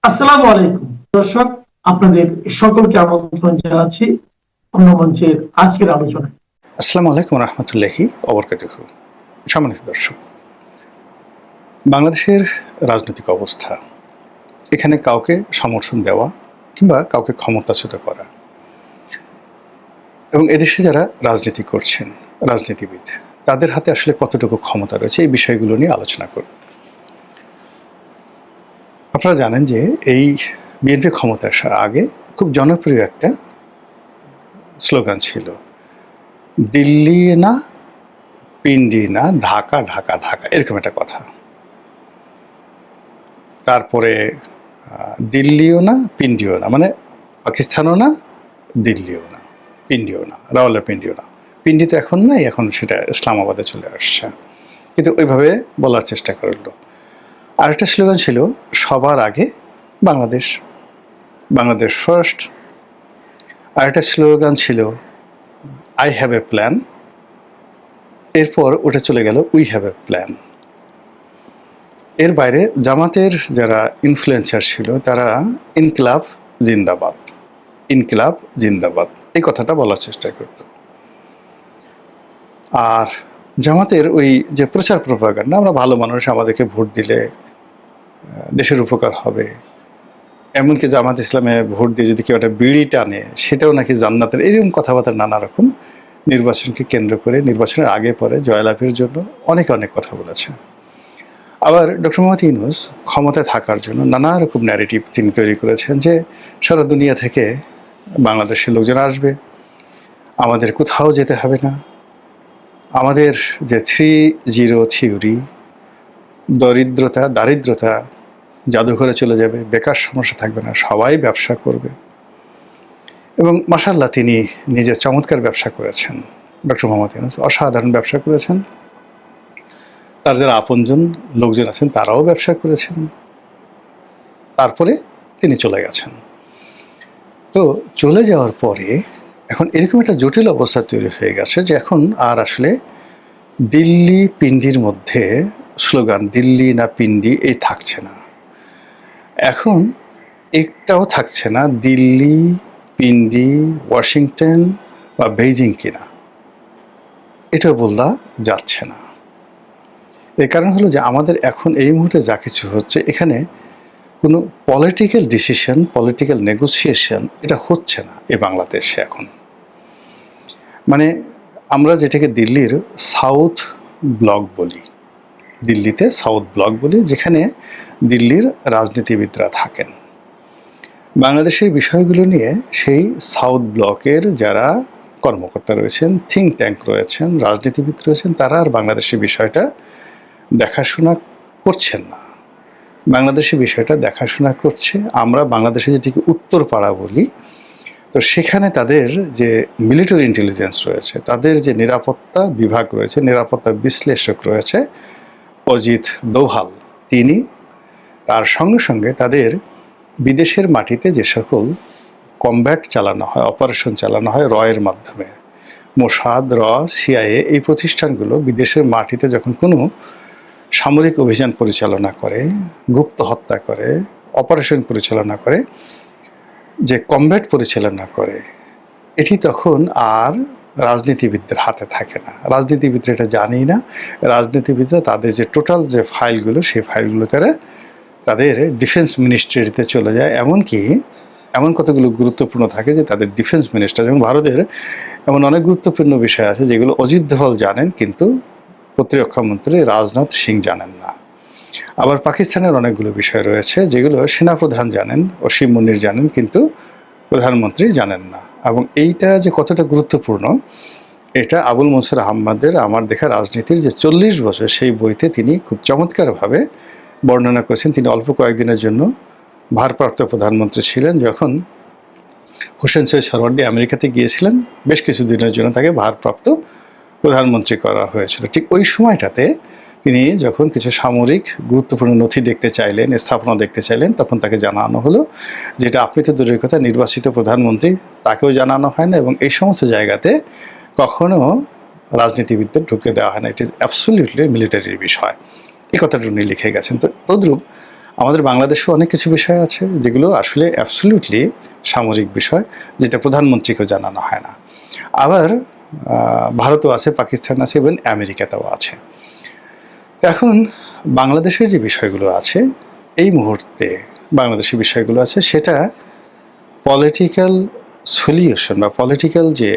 আসসালামু আলাইকুম দর্শক, আপনাদের সকলকে আমন্ত্রণ জানাচ্ছি অন্য মঞ্চের আজকের আলোচনায়। আসসালামু আলাইকুম রহমতুল্লাহি অবরকাতুহু। সম্মানিত দর্শক, বাংলাদেশের রাজনৈতিক অবস্থা, এখানে কাউকে সমর্থন দেওয়া কিংবা কাউকে ক্ষমতাচ্যুত করা এবং এদেশে যারা রাজনীতি করছেন, রাজনীতিবিদ, তাদের হাতে আসলে কতটুকু ক্ষমতা রয়েছে, এই বিষয়গুলো নিয়ে আলোচনা করব। আপনারা জানেন যে এই বিএনপি ক্ষমতা আসার আগে খুব জনপ্রিয় একটা স্লোগান ছিল, দিল্লি না, পিন্ডি না, ঢাকা ঢাকা ঢাকা, এরকম একটা কথা। তারপরে দিল্লিও না, পিন্ডিও না, মানে পাকিস্তানও না, দিল্লিও না, পিন্ডিও না, রাওয়ালপিন্ডিও না। পিন্ডি তো এখন নাই, এখন সেটা ইসলামাবাদে চলে আসছে, কিন্তু ওইভাবে বলার চেষ্টা করলো। আরেকটা স্লোগান ছিল, সবার আগে বাংলাদেশ, বাংলাদেশ ফার্স্ট। আরেকটা স্লোগান ছিল, আই হ্যাভ এ প্ল্যান। এরপর ওটা চলে গেল, উই হ্যাভ এ প্ল্যান। এর বাইরে জামাতের যারা ইনফ্লুয়েন্সার ছিল তারা ইনকিলাব জিন্দাবাদ, ইনকিলাব জিন্দাবাদ, এই কথাটা বলার চেষ্টা করত। আর জামাতের ওই যে প্রচার প্রপাগান্ডা, আমরা ভালো মানুষ, আমাদেরকে ভোট দিলে দেশের উপকার হবে, এমনকি জামাত ইসলামে ভোট দিয়ে যদি কেউ একটা বিড়ি টানে সেটাও নাকি জান্নাতের, এরকম কথাবার্তা নানা রকম নির্বাচনকে কেন্দ্র করে, নির্বাচনের আগে পরে জয়লাভের জন্য অনেক অনেক কথা বলেছে। আবার ডক্টর মোহাম্মদ ইউনূস ক্ষমতায় থাকার জন্য নানা রকম ন্যারেটিভ তিনি তৈরি করেছেন যে সারা দুনিয়া থেকে বাংলাদেশের লোকজন আসবে, আমাদের কোথাও যেতে হবে না, আমাদের যে 3-0 থিওরি, দারিদ্রতা জাদুঘরে চলে যাবে, বেকার সমস্যা থাকবে না, সবাই ব্যবসা করবে। এবং মাশাআল্লাহ তিনি নিজে চমৎকার ব্যবসা করেছেন। ডক্টর মোহাম্মদ ইউনূস অসাধারণ ব্যবসা করেছেন, তার যারা আপনজন লোকজন আছেন তারাও ব্যবসা করেছেন। তারপরে তিনি চলে গেছেন। তো চলে যাওয়ার পরে এখন এরকম একটা জটিল অবস্থা তৈরি হয়ে গেছে যে এখন আর আসলে দিল্লি পিন্ডির মধ্যে স্লোগান দিল্লি না পিন্ডি এই থাকছে না। এখন একটাও থাকছে না দিল্লি, পিন্ডি, ওয়াশিংটন বা বেইজিং কিনা, এটা বলা যাচ্ছে না। এর কারণ হলো যে আমাদের এখন এই মুহূর্তে যা কিছু হচ্ছে, এখানে কোনো পলিটিক্যাল ডিসিশন, পলিটিক্যাল নেগোসিয়েশন এটা হচ্ছে না এই বাংলাদেশে এখন। মানে আমরা যেটাকে দিল্লির সাউথ ব্লক বলি, দিল্লিতে সাউথ ব্লক বলি, যেখানে দিল্লির রাজনীতিবিদরা থাকেন। বাংলাদেশের বিষয়গুলো নিয়ে সেই সাউথ ব্লকের যারা কর্মকর্তা রয়েছেন, থিঙ্ক ট্যাঙ্ক রয়েছেন, রাজনীতিবিদ রয়েছেন, তারা আর বাংলাদেশের বিষয়টা দেখাশোনা করছেন না। বাংলাদেশের বিষয়টা দেখাশোনা করছে, আমরা বাংলাদেশে যেটিকে উত্তরপাড়া বলি, তো সেখানে তাদের যে মিলিটারি ইন্টেলিজেন্স রয়েছে, তাদের যে নিরাপত্তা বিভাগ রয়েছে, নিরাপত্তা বিশ্লেষক রয়েছে অজিত দোভাল, তিনি তার সঙ্গে সঙ্গে তাদের বিদেশের মাটিতে যে সকল কমব্যাট চালানো হয়, অপারেশন চালানো হয় রয়ের মাধ্যমে, মোসাদ, সিআইএ, এই প্রতিষ্ঠানগুলো বিদেশের মাটিতে যখন কোনো সামরিক অভিযান পরিচালনা করে, গুপ্ত হত্যা করে, অপারেশন পরিচালনা করে, যে কমব্যাট পরিচালনা করে, এটি তখন আর রাজনীতিবিদদের হাতে থাকে না। রাজনীতিবিদরা এটা জানেই না। রাজনীতিবিদরা তাদের যে টোটাল যে ফাইলগুলো, সেই ফাইলগুলো তারা তাদের ডিফেন্স মিনিস্ট্রিতে চলে যায়। এমনকি এমন কতগুলো গুরুত্বপূর্ণ থাকে যে তাদের ডিফেন্স মিনিস্টার, যেমন ভারতের এমন অনেক গুরুত্বপূর্ণ বিষয় আছে যেগুলো অজিত দোভাল জানেন কিন্তু প্রতিরক্ষা মন্ত্রী রাজনাথ সিং জানেন না। আবার পাকিস্তানের অনেকগুলো বিষয় রয়েছে যেগুলো সেনাপ্রধান জানেন, অসীম মুনির জানেন, কিন্তু প্রধানমন্ত্রী জানেন না। এবং এইটা যে কতটা গুরুত্বপূর্ণ, এটা আবুল মনসুর আহমদের আমার দেখা রাজনীতির যে 40 বছর, সেই বইতে তিনি খুব চমৎকারভাবে বর্ণনা করেছেন। তিনি অল্প কয়েকদিনের জন্য ভারপ্রাপ্ত প্রধানমন্ত্রী ছিলেন, যখন হোসেন সৈয়দ সোহরাওয়ার্দী আমেরিকাতে গিয়েছিলেন, বেশ কিছুদিনের জন্য তাকে ভারপ্রাপ্ত প্রধানমন্ত্রী করা হয়েছিল। ঠিক ওই সময়টাতে তিনি যখন কিছু সামরিক গুরুত্বপূর্ণ নথি দেখতে চাইলেন, স্থাপনা দেখতে চাইলেন, তখন তাকে জানানো হলো যেটা আপনি তো দূরের কথা, নির্বাচিত প্রধানমন্ত্রী, তাকেও জানানো হয় না, এবং এই সমস্ত জায়গাতে কখনো রাজনীতিবিদদের ঢুকে দেওয়া হয় না, ইট ইজ অ্যাবসলিউটলি মিলিটারির বিষয়। এই কথাটা উনি লিখে গেছেন। তো তদ্রূপ আমাদের বাংলাদেশেও অনেক কিছু বিষয় আছে যেগুলো আসলে অ্যাবসলিউটলি সামরিক বিষয়, যেটা প্রধানমন্ত্রীকেও জানানো হয় না। আবার ভারতও আছে, পাকিস্তান আছে, এবং আমেরিকাতেও আছে। এখন বাংলাদেশের যে বিষয়গুলো আছে এই মুহূর্তে, বাংলাদেশের বিষয়গুলো আছে সেটা পলিটিক্যাল সলিউশন বা পলিটিক্যাল যে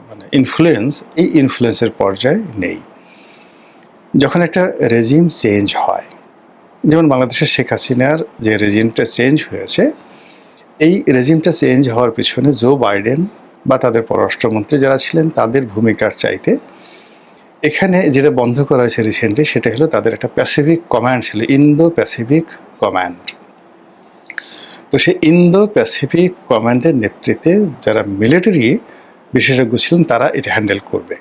মানে ইনফ্লুয়েন্স, এই ইনফ্লুয়েন্সের পর্যায়ে নেই। যখন একটা রেজিম চেঞ্জ হয়, যেমন বাংলাদেশের শেখ হাসিনার যে রেজিমটা চেঞ্জ হয়েছে, এই রেজিমটা চেঞ্জ হওয়ার পিছনে জো বাইডেন বা তাদের পররাষ্ট্রমন্ত্রী যারা ছিলেন তাদের ভূমিকার চাইতে এখানে যেটা বন্ধ করা হয়েছে রিসেন্টলি, সেটা হলো তাদের একটা প্যাসিফিক কমান্ড ছিল, ইন্দো প্যাসিফিক কমান্ড। তো সেই ইন্দো প্যাসিফিক কমান্ডের নেতৃত্বে যারা মিলিটারি বিশেষজ্ঞ ছিলেন তারা এটা হ্যান্ডেল করবে।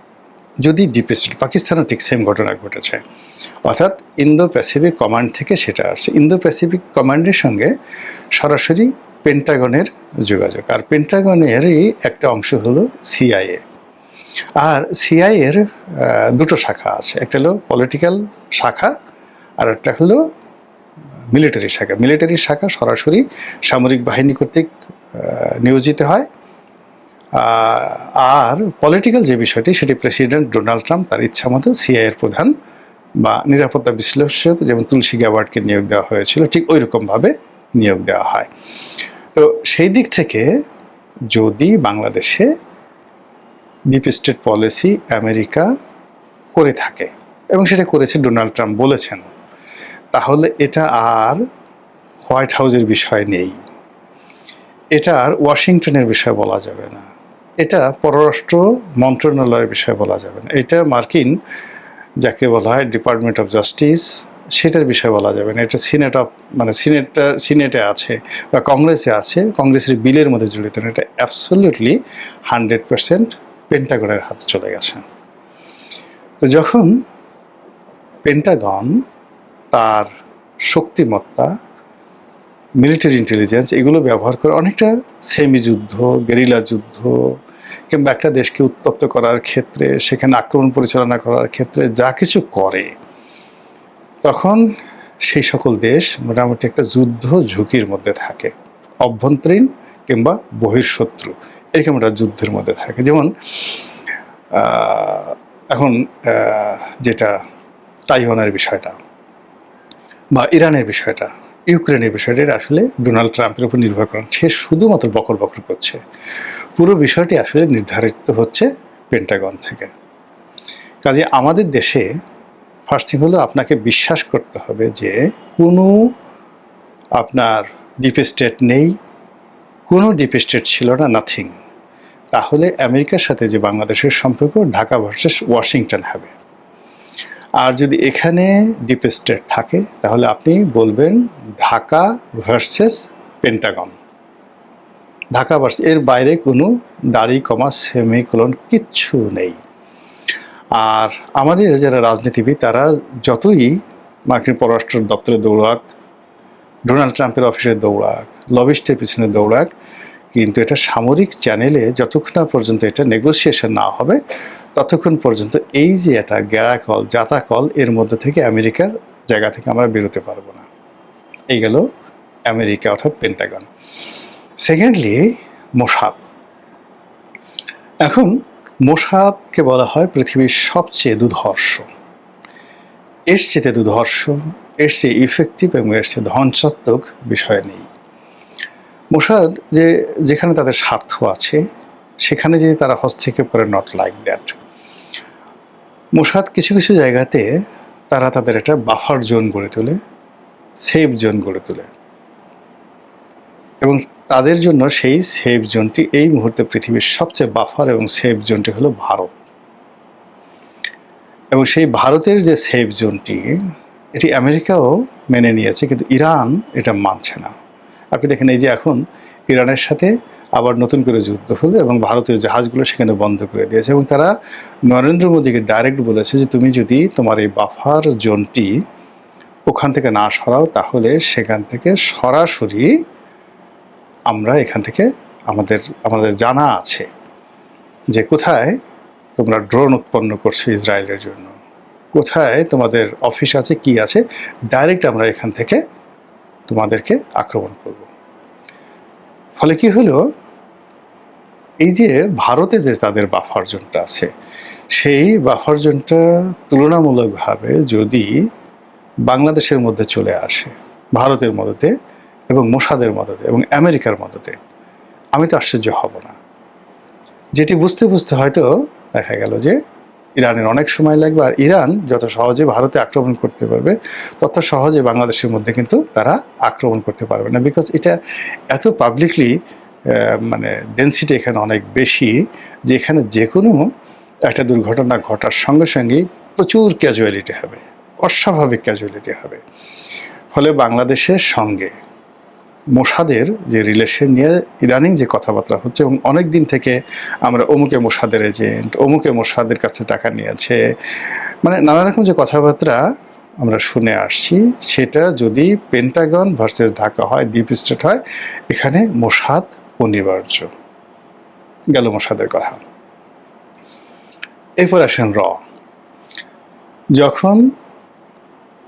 যদি ডিপ স্টেট, পাকিস্তানও ঠিক সেম ঘটনা ঘটেছে, অর্থাৎ ইন্দো প্যাসিফিক কমান্ড থেকে সেটা আসছে। ইন্দো প্যাসিফিক কমান্ডের সঙ্গে সরাসরি পেন্টাগনের যোগাযোগ, আর পেন্টাগনেরই একটা অংশ হলো সিআইএ। আর সিআইএর দুটো শাখা আছে, একটা হলো পলিটিক্যাল শাখা আর একটা হলো মিলিটারি শাখা। মিলিটারি শাখা সরাসরি সামরিক বাহিনী কর্তৃক নিয়োজিত হয়, আর পলিটিক্যাল যে বিষয়টি সেটি প্রেসিডেন্ট ডোনাল্ড ট্রাম্প তার ইচ্ছা মতো সিআইএর প্রধান বা নিরাপত্তা বিশ্লেষক যেমন তুলসী গ্যাবার্ডকে নিয়োগ দেওয়া হয়েছিল, ঠিক ওই রকমভাবে নিয়োগ দেওয়া হয়। তো সেই দিক থেকে যদি বাংলাদেশে ডিপ স্টেট পলিসি আমেরিকা করে থাকে, এবং সেটা করেছে ডোনাল্ড ট্রাম্প বলেছেন, তাহলে এটা আর হোয়াইট হাউসের বিষয় নেই, এটা আর ওয়াশিংটনের বিষয় বলা যাবে না, এটা পররাষ্ট্র মন্ত্রণালয়ের বিষয় বলা যাবে না, এটা মার্কিন যাকে বলা হয় ডিপার্টমেন্ট অফ জাস্টিস সেটার বিষয় বলা যাবে না, এটা সিনেটে আছে বা কংগ্রেসে আছে, কংগ্রেসের বিলের মধ্যে জড়িত না, এটা অ্যাবসলিউটলি 100% পেন্টাগনের হাতে চলে গেছে। তো যখন পেন্টাগন তার শক্তিমত্তা, মিলিটারি ইন্টেলিজেন্স এগুলো ব্যবহার করে অনেকটা সেমি যুদ্ধ, গেরিলা যুদ্ধ কিংবা একটা দেশকে উত্তপ্ত করার ক্ষেত্রে, সেখানে আক্রমণ পরিচালনা করার ক্ষেত্রে যা কিছু করে, তখন সেই সকল দেশ মোটামুটি একটা যুদ্ধ ঝুঁকির মধ্যে থাকে, অভ্যন্তরীণ কিংবা বহির্শত্রু এরকম একটা যুদ্ধের মধ্যে থাকে। যেমন এখন যেটা তাইওয়ানের বিষয়টা বা ইরানের বিষয়টা, ইউক্রেনের বিষয়টা, এটা আসলে ডোনাল্ড ট্রাম্পের উপর নির্ভর করে, সে শুধুমাত্র বকর বকর করছে। পুরো বিষয়টি আসলে নির্ধারিত হচ্ছে পেন্টাগন থেকে। কাজে আমাদের দেশে ফার্স্ট থিং হলো আপনাকে বিশ্বাস করতে হবে যে কোনো আপনার ডিপ স্টেট নেই, কোনো ডিপ স্টেট ছিল না, নাথিং। তাহলে আমেরিকার সাথে যে বাংলাদেশের সম্পর্ক ঢাকা ভার্সেস ওয়াশিংটন হবে। আর যদি এখানে ডিপ স্টেট থাকে তাহলে আপনি বলবেন Dhaka versus Pentagon, Dhaka versus, এর বাইরে কোনো দাড়ি কমা সেমিকোলন কিচ্ছু নেই। আর আমাদের যারা রাজনীতিবিদ তারা যতই মার্কিন পররাষ্ট্র দপ্তরে দৌড়াক, ডোনাল্ড ট্রাম্পের অফিসে দৌড়াক, লবিস্টের পিছনে দৌড়াক, কিন্তু এটা সামরিক চ্যানেলে যতক্ষণ না পর্যন্ত এটা নেগোসিয়েশন না হবে ততক্ষণ পর্যন্ত এই যে একটা গ্যারাকল জাতাকল, এর মধ্যে থেকে আমেরিকার জায়গা থেকে আমরা বেরোতে পারবো না। এই গেল আমেরিকা অর্থাৎ পেন্টাগন। Secondly Mossad. এখন মোসাদকে বলা হয় পৃথিবীর সবচেয়ে দুর্ধর্ষ, এর চেয়ে দুর্ধর্ষ, এর চেয়ে ইফেক্টিভ এবং এর চেয়ে ধ্বংসাত্মক বিষয় নেই। মোসাদ যেখানে তাদের স্বার্থ আছে সেখানে যদি তারা হস্তক্ষেপ করে, নট লাইক দ্যাট। মোসাদ কিছু কিছু জায়গাতে তারা তাদের একটা বাফার জোন গড়ে তোলে, সেফ জোন গড়ে তোলে, এবং তাদের জন্য সেই সেফ জোনটি এই মুহূর্তে পৃথিবীর সবচেয়ে বাফার এবং সেফ জোনটি হলো ভারত। এবং সেই ভারতের যে সেফ জোনটি, এটি আমেরিকাও মেনে নিয়েছে, কিন্তু ইরান এটা মানছে না। আপনি দেখেন এই যে এখন ইরানের সাথে আবার নতুন করে যুদ্ধ হলো এবং ভারতীয় জাহাজগুলো সেখানে বন্ধ করে দিয়েছে, এবং তারা নরেন্দ্র মোদীকে ডাইরেক্ট বলেছে যে তুমি যদি তোমার এই বাফার জোনটি ওখান থেকে না সরাও তাহলে সেখান থেকে সরাসরি আমরা এখান থেকে আমাদের জানা আছে যে কোথায় তোমরা ড্রোন উৎপন্ন করছো ইসরায়েলের জন্য, কোথায় তোমাদের অফিস আছে, কি আছে, ডাইরেক্ট আমরা এখান থেকে তোমাদেরকে আক্রমণ করব। ফলে কি হলো, এই যে ভারতে যে তাদের বাফার জোনটা আছে, সেই বাফার জোনটা তুলনামূলকভাবে যদি বাংলাদেশের মধ্যে চলে আসে, ভারতের মদতে এবং মোসাদের মদতে এবং আমেরিকার মদতে, আমি তো আশ্চর্য হব না। যেটি বুঝতে বুঝতে হয়তো দেখা গেল যে ইরানের অনেক সময় লাগবে, আর ইরান যত সহজে ভারতে আক্রমণ করতে পারবে তত সহজে বাংলাদেশের মধ্যে কিন্তু তারা আক্রমণ করতে পারবে না, বিকজ এটা এত পাবলিকলি মানে ডেন্সিটি এখানে অনেক বেশি, যে এখানে যে কোনো একটা দুর্ঘটনা ঘটার সঙ্গে সঙ্গেই প্রচুর ক্যাজুয়ালিটি হবে, অস্বাভাবিক ক্যাজুয়ালিটি হবে। ফলে বাংলাদেশের সঙ্গে মোসাদের যে রিলেশন নিয়ে ইদানিং যে কথাবার্তা হচ্ছে, এবং অনেক দিন থেকে আমরা অমুকে মোসাদের এজেন্ট, অমুকে মোসাদের কাছে টাকা নিয়েছে, মানে নানা রকম যে কথাবার্তা আমরা শুনে আসছি, সেটা যদি পেন্টাগন ভার্সেস ঢাকা হয়, ডিপ স্টেট হয়, এখানে মোসাদ অনিবার্য। গেল মোসাদের কথা। এরপর আসেন র। যখন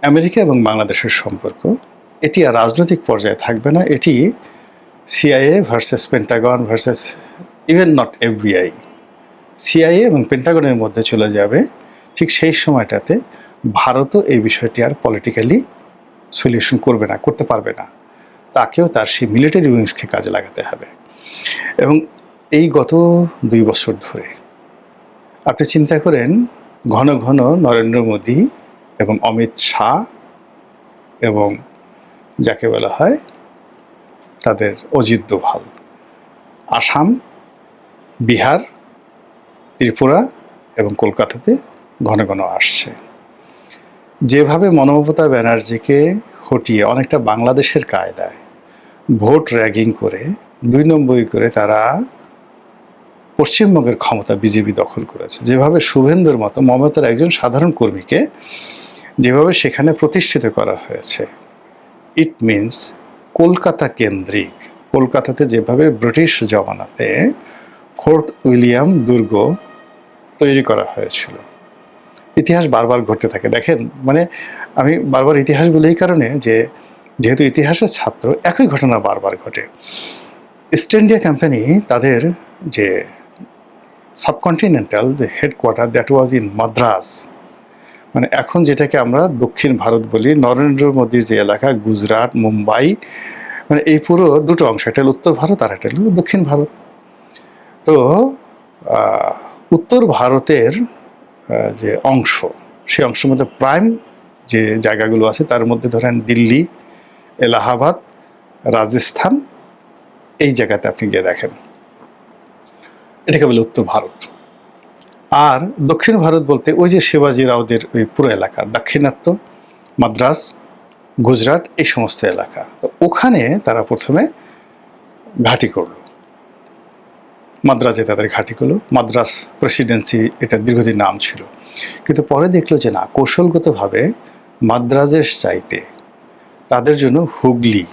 আমেরিকা এবং বাংলাদেশের সম্পর্ক, এটি আর রাজনৈতিক পর্যায়ে থাকবে না, এটি CIA versus Pentagon versus even not FBI, CIA এবং পেন্টাগনের মধ্যে চলে যাবে। ঠিক সেই সময়টাতে ভারতও এই বিষয়টি আর পলিটিক্যালি সলিউশন করবে না, করতে পারবে না, তাকেও তার সেই মিলিটারি উইংসকে কাজে লাগাতে হবে। এবং এই গত 2 বছর ধরে আপনি চিন্তা করেন, ঘন ঘন নরেন্দ্র মোদী এবং অমিত শাহ এবং যাকে বলা হয় তাদের অজিত দোভাল, আসাম, বিহার, ত্রিপুরা এবং কলকাতাতে ঘন ঘন আসছে। যেভাবে মমতা ব্যানার্জিকে হটিয়ে অনেকটা বাংলাদেশের কায়দায় ভোট র্যাগিং করে 2 নম্বরই করে তারা পশ্চিমবঙ্গের ক্ষমতা বিজেপি দখল করেছে, যেভাবে শুভেন্দুর মতো মমতার একজন সাধারণ কর্মীকে যেভাবে সেখানে প্রতিষ্ঠিত করা হয়েছে, ইট মিনস কলকাতা কেন্দ্রিক, কলকাতাতে যেভাবে ব্রিটিশ জমানাতে ফোর্ট উইলিয়াম দুর্গ তৈরি করা হয়েছিল, ইতিহাস বারবার ঘটতে থাকে। দেখেন, মানে আমি বারবার ইতিহাস বলি এই কারণে যে যেহেতু ইতিহাসের ছাত্র, একই ঘটনা বারবার ঘটে। ইস্ট ইন্ডিয়া কোম্পানি তাদের যে সাবকন্টিনেন্টাল যে headquarter, that was in Madras, মানে এখন যেটাকে আমরা দক্ষিণ ভারত বলি, নরেন্দ্র মোদীর যে এলাকা গুজরাট, মুম্বাই, মানে এই পুরো দুটো অংশ, একটা হলো উত্তর ভারত আর একটা হলো দক্ষিণ ভারত। তো উত্তর ভারতের যে অংশ, সেই অংশের মধ্যে প্রাইম যে জায়গাগুলো আছে তার মধ্যে ধরেন দিল্লি, এলাহাবাদ, রাজস্থান, এই জায়গাতে আপনি গিয়ে দেখেন, এটাকে বলে উত্তর ভারত। আর দক্ষিণ ভারত বলতে ওই যে শিবাজি রাওদের ওই পুরো এলাকা, দাক্ষিণাত্য, মাদ্রাস, গুজরাট, এই সমস্ত এলাকা। তো ওখানে তারা প্রথমে ঘাঁটি করল, মাদ্রাজে তাদের ঘাঁটি করলো, মাদ্রাস প্রেসিডেন্সি এটা দীর্ঘদিন নাম ছিল। কিন্তু পরে দেখলো যে না, কৌশলগতভাবে মাদ্রাজের চাইতে তাদের জন্য হুগলি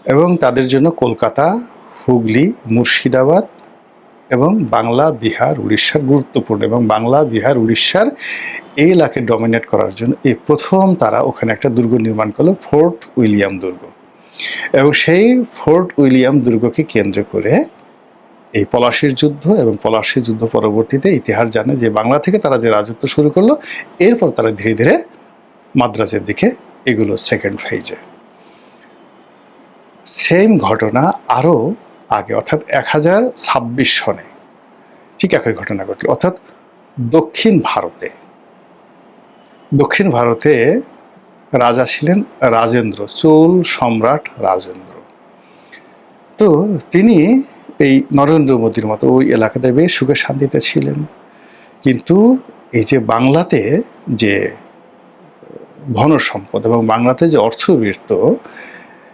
এবং তাদের জন্য কলকাতা, হুগলি, মুর্শিদাবাদ এবং বাংলা, বিহার, উড়িষ্যার গুরুত্বপূর্ণ, এবং বাংলা, বিহার, উড়িষ্যার এই এলাকাকে ডমিনেট করার জন্য এই প্রথম তারা ওখানে একটা দুর্গ নির্মাণ করলো, ফোর্ট উইলিয়াম দুর্গ। এবং সেই ফোর্ট উইলিয়াম দুর্গকে কেন্দ্র করে এই পলাশীর যুদ্ধ, এবং পলাশীর যুদ্ধ পরবর্তীতে ইতিহাস জানে যে বাংলা থেকে তারা যে রাজত্ব শুরু করলো, এরপর তারা ধীরে ধীরে মাদ্রাজের দিকে এগুলো সেকেন্ড ফেজে। সেম ঘটনা আরও আগে, অর্থাৎ 1026 সনে ঠিক একই ঘটনা ঘটল। অর্থাৎ দক্ষিণ ভারতে রাজা ছিলেন রাজেন্দ্র, চোল সম্রাট রাজেন্দ্র। তো তিনি এই নরেন্দ্র মোদীর মতো ওই এলাকাতে বেশ সুখে শান্তিতে ছিলেন। কিন্তু এই যে বাংলাতে যে ধন সম্পদ এবং বাংলাতে যে অর্থবৃত্ত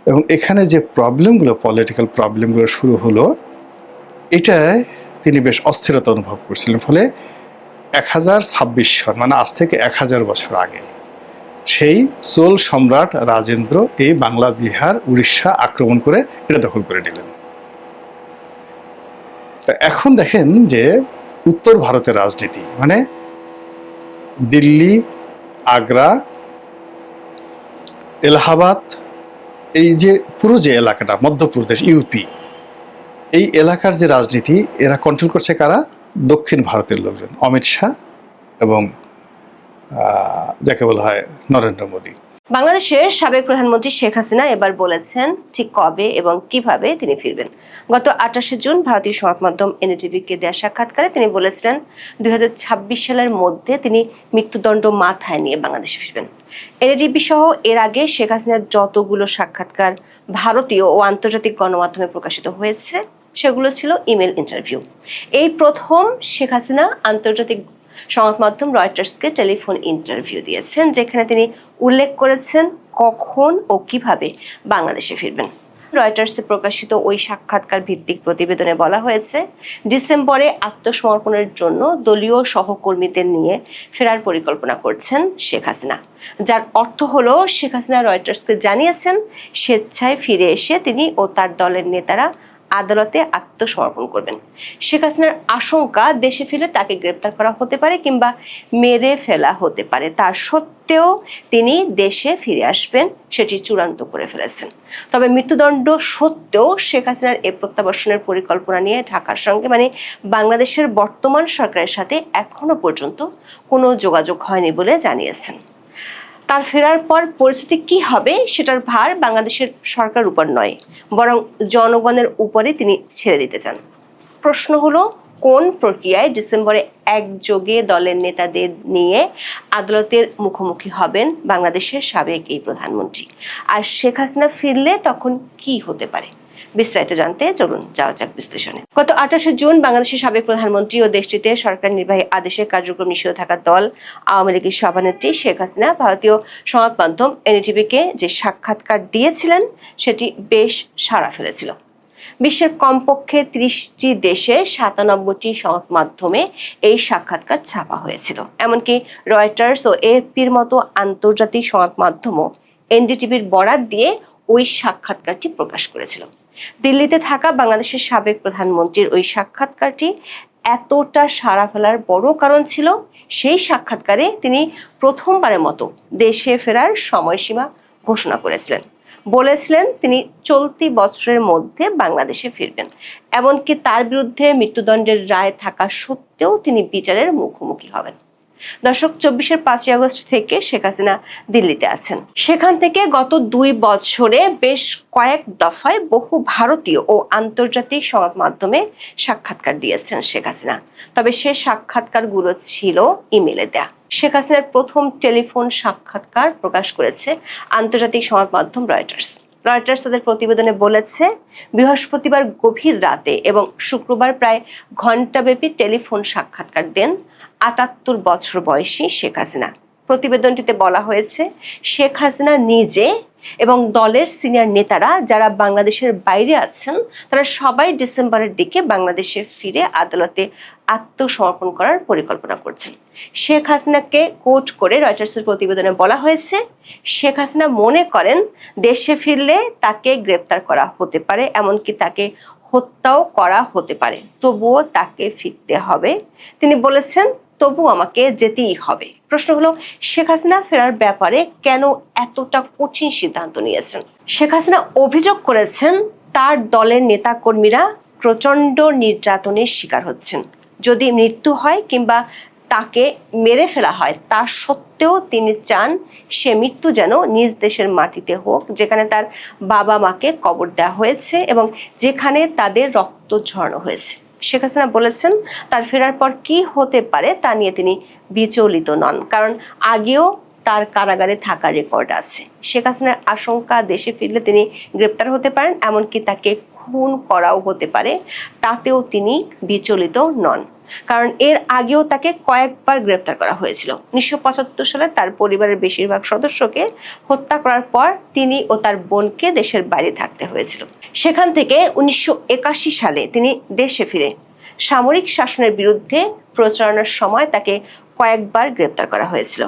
এবং এখানে যে প্রবলেমগুলো, পলিটিক্যাল প্রবলেমগুলো শুরু হলো, এটায় তিনি বেশ অস্থিরতা অনুভব করছিলেন। ফলে 1026 সন, মানে আজ থেকে 1000 বছর আগে, সেই চোল সম্রাট রাজেন্দ্র এই বাংলা, বিহার, উড়িষ্যা আক্রমণ করে এটা দখল করে নিলেন। তা এখন দেখেন যে উত্তর ভারতের রাজনীতি, মানে দিল্লি, আগ্রা, এলাহাবাদ, এই যে পুরো যে এলাকাটা, মধ্যপ্রদেশ, ইউপি, এই এলাকার যে রাজনীতি এরা কন্ট্রোল করছে কারা? দক্ষিণ ভারতের লোকজন, অমিত শাহ এবং যাকে বলা হয় নরেন্দ্র মোদী। বাংলাদেশের সাবেক প্রধানমন্ত্রী শেখ হাসিনা এবার বলেছেন ঠিক কবে এবং কিভাবে তিনি ফিরবেন। গত 28 জুন ভারতীয় সংবাদ মাধ্যম এনডিটিভিকে দেওয়া সাক্ষাৎকারে তিনি বলেছিলেন 2026 সালের মধ্যে তিনি মৃত্যুদণ্ড মাথায় নিয়ে বাংলাদেশে ফিরবেন। এনডিটিভি সহ এর আগে শেখ হাসিনার যতগুলো সাক্ষাৎকার ভারতীয় ও আন্তর্জাতিক গণমাধ্যমে প্রকাশিত হয়েছে সেগুলো ছিল ইমেল ইন্টারভিউ। এই প্রথম শেখ হাসিনা আন্তর্জাতিক সংবাদ মাধ্যম রয়টার্সকে টেলিফোন ইন্টারভিউ দিয়েছেন, যেখানে তিনি উল্লেখ করেছেন কখন ও কিভাবে বাংলাদেশে ফিরবেন। রয়টার্সে প্রকাশিত ওই সাক্ষাৎকার ভিত্তিক প্রতিবেদনে বলা হয়েছে, ডিসেম্বরে আত্মসমর্পণের জন্য দলীয় সহকর্মীদের নিয়ে ফেরার পরিকল্পনা করছেন শেখ হাসিনা, যার অর্থ হলো শেখ হাসিনা রয়টার্সকে জানিয়েছেন স্বেচ্ছায় ফিরে এসে তিনি ও তার দলের নেতারা আদালতে আত্মসমর্পণ করবেন। শেখ হাসিনার আশঙ্কা দেশে ফিরে তাকে গ্রেপ্তার করা হতে পারে কিংবা মেরে ফেলা হতে পারে, তা সত্ত্বেও তিনি দেশে ফিরে আসবেন সেটি চূড়ান্ত করে ফেলেছেন। তবে মৃত্যুদণ্ড সত্ত্বেও শেখ হাসিনার এই প্রত্যাবর্তনের পরিকল্পনা নিয়ে ঢাকার সঙ্গে মানে বাংলাদেশের বর্তমান সরকারের সাথে এখনো পর্যন্ত কোনো যোগাযোগ হয়নি বলে জানিয়েছেন। তার ফেরার পর পরিস্থিতি কি হবে সেটার ভার বাংলাদেশের সরকার উপর নয়, বরং জনগণের উপরে তিনি ছেড়ে দিতে চান। প্রশ্ন হলো, কোন প্রক্রিয়ায় ডিসেম্বরে একযোগে দলের নেতাদের নিয়ে আদালতের মুখোমুখি হবেন বাংলাদেশের সাবেক এই প্রধানমন্ত্রী, আর শেখ হাসিনা ফিরলে তখন কি হতে পারে? বিস্তারিত জানতে চলুন যাওয়া যাক বিশ্লেষণে। গত 28 জুন বাংলাদেশের সাবেক প্রধানমন্ত্রী ও দেশটিতে সরকার নির্বাহী আদেশের কার্যক্রম নিষিদ্ধ থাকা দল আওয়ামী লীগের সভানেত্রী শেখ হাসিনা ভারতীয় সংবাদ মাধ্যম এনডিটিভিকে যে সাক্ষাৎকার দিয়েছিলেন সেটি বেশ সাড়া ফেলেছিল। বিশ্বের কমপক্ষে 30টি দেশে 97টি সংবাদ মাধ্যমে এই সাক্ষাৎকার ছাপা হয়েছিল। এমনকি রয়টার্স ও এএফপির মতো আন্তর্জাতিক সংবাদ মাধ্যমও এনডিটিভির বরাত দিয়ে ওই সাক্ষাৎকারটি প্রকাশ করেছিল। দিল্লিতে থাকা বাংলাদেশের সাবেক প্রধানমন্ত্রীর ওই সাক্ষাৎকারটি এতটা সাড়া ফেলার বড় কারণ ছিল সেই সাক্ষাৎকারে তিনি প্রথমবারের মতো দেশে ফেরার সময়সীমা ঘোষণা করেছিলেন। বলেছিলেন তিনি চলতি বছরের মধ্যে বাংলাদেশে ফিরবেন। এমনকি তার বিরুদ্ধে মৃত্যুদণ্ডের রায় থাকা সত্ত্বেও তিনি বিচারের মুখোমুখি হবেন। দর্শক, 24-এর 5ই আগস্ট থেকে শেখ হাসিনা দিল্লিতে আছেন। সেখান থেকে গত 2 বছরে বেশ কয়েক দফায় বহু ভারতীয় ও আন্তর্জাতিক সংবাদ মাধ্যমে সাক্ষাৎকার দিয়েছেন শেখ হাসিনা। তবে সে সাক্ষাৎকারগুলো ছিল ইমেলে দেয়া। শেখ হাসিনার প্রথম টেলিফোন সাক্ষাৎকার প্রকাশ করেছে আন্তর্জাতিক সংবাদ মাধ্যম রয়টার্স। রয়টার্স তাদের প্রতিবেদনে বলেছে, বৃহস্পতিবার গভীর রাতে এবং শুক্রবার প্রায় ঘণ্টাব্যাপী টেলিফোন সাক্ষাৎকার দেন 78 বছর বয়সী শেখ হাসিনা। প্রতিবেদনটিতে বলা হয়েছে, শেখ হাসিনা নিজে এবং দলের সিনিয়র নেতারা যারা বাংলাদেশের বাইরে আছেন তারা সবাই ডিসেম্বরের দিকে বাংলাদেশে ফিরে আদালতে আত্মসমর্পণ করার পরিকল্পনা করছেন। শেখ হাসিনাকে কোট করে রয়টার্সের প্রতিবেদনে বলা হয়েছে, শেখ হাসিনা মনে করেন দেশে ফিরলে তাকে গ্রেপ্তার করা হতে পারে, এমনকি তাকে হত্যাও করা হতে পারে, তবুও তাকে ফিরতে হবে। তিনি বলেছেন, তবু আমাকে যেতেই হবে। প্রশ্ন হলো, শেখ হাসিনা ফেরার ব্যাপারে কেন এতটা কঠিন সিদ্ধান্ত নিয়েছেন? শেখ হাসিনা অভিযোগ করেছেন তার দলের নেতাকর্মীরা প্রচন্ড নির্যাতনের শিকার হচ্ছেন। যদি মৃত্যু হয় কিংবা তাকে মেরে ফেলা হয় তা সত্ত্বেও তিনি চান সে মৃত্যু যেন নিজ দেশের মাটিতে হোক, যেখানে তার বাবা মাকে কবর দেওয়া হয়েছে এবং যেখানে তাদের রক্ত ঝরানো হয়েছে। শেখ হাসিনা বলেছেন তার ফেরার পর কি হতে পারে তা নিয়ে তিনি বিচলিত নন, কারণ আগেও তার কারাগারে থাকার রেকর্ড আছে। শেখ হাসিনার আশঙ্কা দেশে ফিরলে তিনি গ্রেপ্তার হতে পারেন, এমনকি তাকে খুন করাও হতে পারে, তাতেও তিনি বিচলিত নন, কারণ এর আগেও তাকে কয়েকবার গ্রেপ্তার করা হয়েছিল। 1975 সালে তার পরিবারের বেশিরভাগ সদস্যকে হত্যা করার পর তিনি ও তার বোনকে দেশের বাইরে থাকতে হয়েছিল। সেখান থেকে 1981 সালে তিনি দেশে ফিরে সামরিক শাসনের বিরুদ্ধে প্রচারণার সময় তাকে কয়েকবার গ্রেপ্তার করা হয়েছিল।